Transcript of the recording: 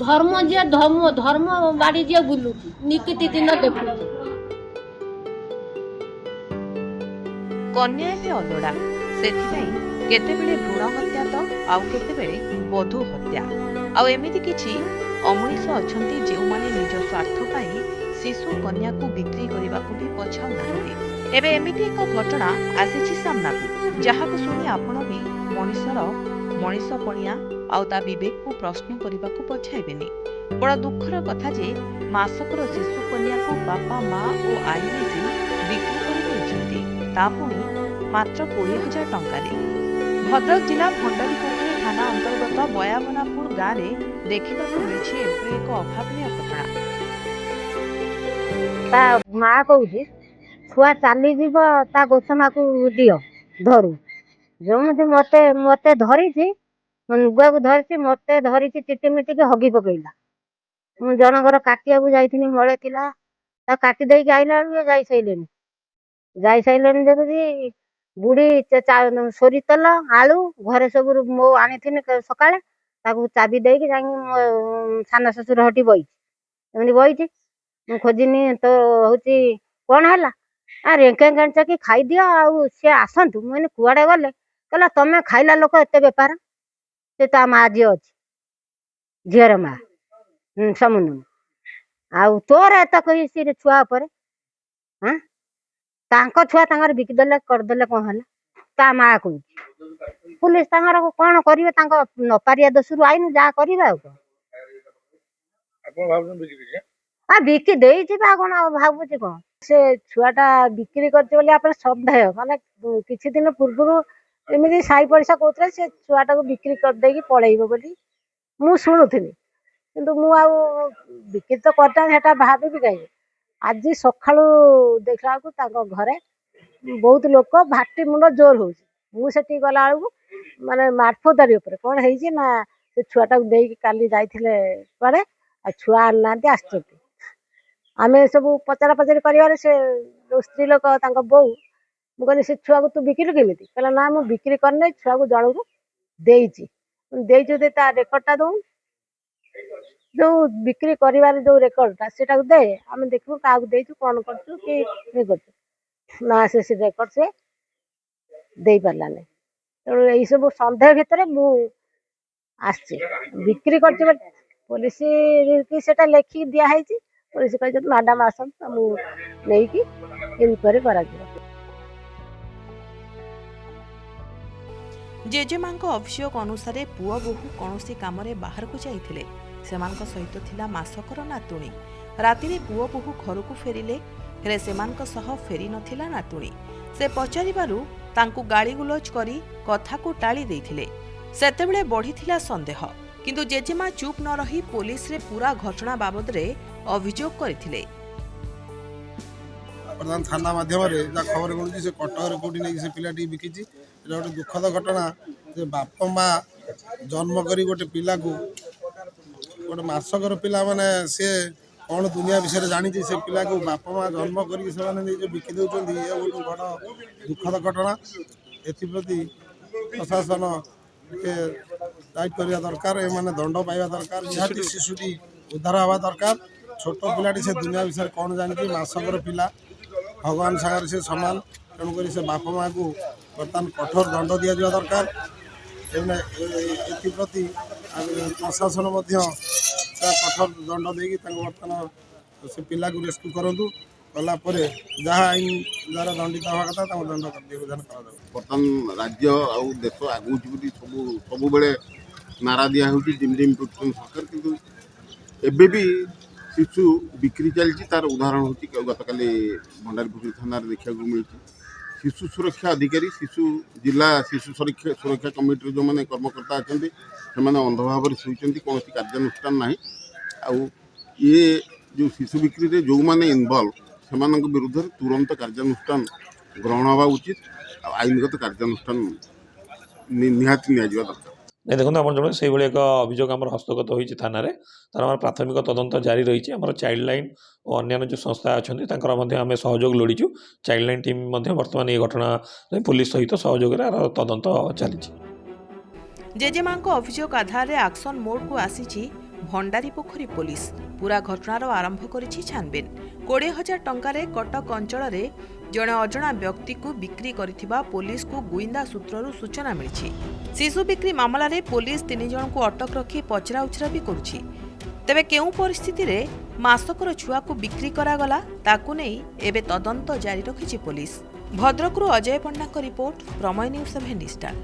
धर्म जे धर्म धर्म बाड़ी जे बुलुची निकिति दिन देखुची कन्या हे अलोड़ा से केतेबेले भ्रूण हत्या तो आउ केतेबेले बधू हत्या आउ एमिति किछि अमनीष अछंती जेउ माने निज स्वार्थ पाई शिशु कन्या को बिक्री करने को भी पछाउ नाहंती। एबे एमिति एक घटना आसीछि सामना को जहाको सुनी आपण भी मनीषपणिया आउ ता विवेक को प्रश्न करने को पछाइबेनी। बड़ा दुखर कथा जे मासकर शिशु कन्या को बापा माँ और आई मिसी बिक्री कर तापुणी मात्र 20,000 टंका। भद्रक जिला भंडारीपोखरी थाना अंतर्गत बयाबनापुर गाँव में देखा मिली एक अभावन घटना। माँ कौन छुआ चली ता गोसमा को दियो धरू जमी मत मत धरी गुआ को धरी मत धरी चिटिमिटी हगी पकईला मु जनकर काटिया जाइनी मले काटी दे आईला जाइसारे जब बुढ़ी सोरी तेल आलू घरे सब मो आनी सका चाबी दे सान शशुर हटी बही खोजनी तो हूँ कौन है आ रेंके गांचा कि खाईदि सी आसतु मुझे कुआड़े गले कहला तमें खाइला लोक एत बेपार से ता माँ झी अच्छी झीर माँ समुद्र आउ तोर एत कही सी छुआ पर हाँ तांको छुआ तांगर बिकिदेले करदेले कौन है ता माँ को पुलिस तांगर कौन करिवे तांको नपारिया दोषरू आईन जा करिवे आ बिकी देइछि बा कोन भाबुछि कोन से छुआटा बिक्री कर सन्देह माने किछि दिन पूर्व एमती साई पड़िशा कहते से छुआटा को बिक्री कर देकी पलैब बोली मु शुणुथिनी किंतु मु आ बिक्री तो करता भाभी कहीं आज सकाळू देखला को घरे बहुत लोक भाटी मुंड जोर हो मुझे गला बेलू माने मार्फदारी कौन है ना से छुआटा को देकी काली जाइथिले पड़े आ छुआ आना आस आम सब पचरा पचारि कर स्त्री लोक बो मुझे से छुआ को तू बिकिलु केमी कहला ना मुझे बिक्री करना छुआ को जन को देचु रेकर्डटा दो जो बिक्री कर जो रेकर्डटा से दे आम देखू क्या देचु कौन करूँ कि ना से रेकर्ड से दे पारानी तेणु यही सब सन्देह भितर मु बिक्री कर पुलिस से लेखिक दिखाई पुलिस कही मैडम आसत नहीं इनक्वारी कर जेजेमा अभियोग अनुसार पुओ बोहू कौन काम बाहर को जाइथिले सेमानक सहित थिला मासकर नातुणी राति पुओ बोहू घर को फेरिले हेले सेमानक सह फेरी नथिला नातुणी से पचारिबारु तांकु गाली गुलज करी कथा को टाली देइथिले सेतेबेले बढ़िथिला संदेह किंतु जेजेमा चुप न रही पुलिस रे पूरा घटना बाबद रे अभियोग करथिले। प्रधान थाना माध्यम खबर मिलूँ से कटक कौटी नहीं से पिलाटी बिकी गोटे दुखद घटना से बाप माँ जन्म कर गोटे पिला को गोटे मासकर पिला माने सी कौन दुनिया विषय जानी से पिला को बाप माँ जन्म कर बिकी दौरान ये गोटे बड़ दुखद घटना एप्रति प्रशासन टाइट करवा दरकार एमाने दंड पाइबा दरकार निहाती शिशुटी उद्धार हवा दरकार छोट पिलाटी से दुनिया विषय कौन जानी मासकर पिला भगवान सागर से सामान तेणुक से बाप माँ को बर्तमान कठोर दंड दि जावा दरकार एप्रति प्रशासन कठोर दंड दे बर्तमान से पिला को रेस्क्यू करूँ कलापर जहाँ आईन द्वारा दंडित हवा कथा दंड विधान कर बर्तमान राज्य आउ देश आगुची सब बेले नारा दिया डिम सरकार किंतु एबे भी शिशु बिक्री चलती तार उदाहरण हो गतकाली भंडारीपोखरी थाना देखा मिली शिशु सुरक्षा अधिकारी शिशु जिला शिशु सुरक्षा कमिटी जो मैंने कर्मकर्ता अच्छा से अंध भाव शुचि कौन कार्यानुष्ठान ना आउ ये जो शिशु बिक्री जो मैंने इनवल्व से विरुद्ध तुरंत कार्यानुष्ठान ग्रहण हवा उचित आईनगत कार्यानुष्ठान निहाती नि दरकार। नहीं देखो आप जब एक अभियोग आम हस्तगत होती थाना तार आम प्राथमिक तदंत जारी रही आम चाइल्ड लाइन और अन्य जो संस्था अच्छा आम सहयोग लोड़ीचु चाइल्ड लाइन टीम बर्तमान ये घटना पुलिस सहित सहयोग तदंत चली जेजेमा अभियोग आधार एक्शन मोड को आसी ଭଣ୍ଡାରୀ ପୋଖରୀ ପୋଲିସ ପୁରା ଘଟଣାର ଆରମ୍ଭ କରିଛି ଛାନବିନ୍। 20,000 ଟଙ୍କାରେ କଟକ ଅଞ୍ଚଳରେ ଜଣେ ଅଜଣା ବ୍ୟକ୍ତିକୁ ବିକ୍ରି କରିଥିବା ପୋଲିସକୁ ଗୁଇନ୍ଦା ସୂତ୍ରରୁ ସୂଚନା ମିଳିଛି। ଶିଶୁ ବିକ୍ରି ମାମଲାରେ ପୋଲିସ 3 ଜଣଙ୍କୁ ଅଟକ ରଖି ପଚରାଉଚରା ବି କରୁଛି। ତେବେ କେଉଁ ପରିସ୍ଥିତିରେ ମାସକର ଛୁଆକୁ ବିକ୍ରି କରାଗଲା ତାକୁ ନେଇ ଏବେ ତଦନ୍ତ ଜାରି ରଖିଛି ପୋଲିସ। ଭଦ୍ରକରୁ ଅଜୟ ପଣ୍ଡାଙ୍କ ରିପୋର୍ଟ, ପ୍ରମୟ ନ୍ୟୁଜ୍ 7 ଷ୍ଟାର।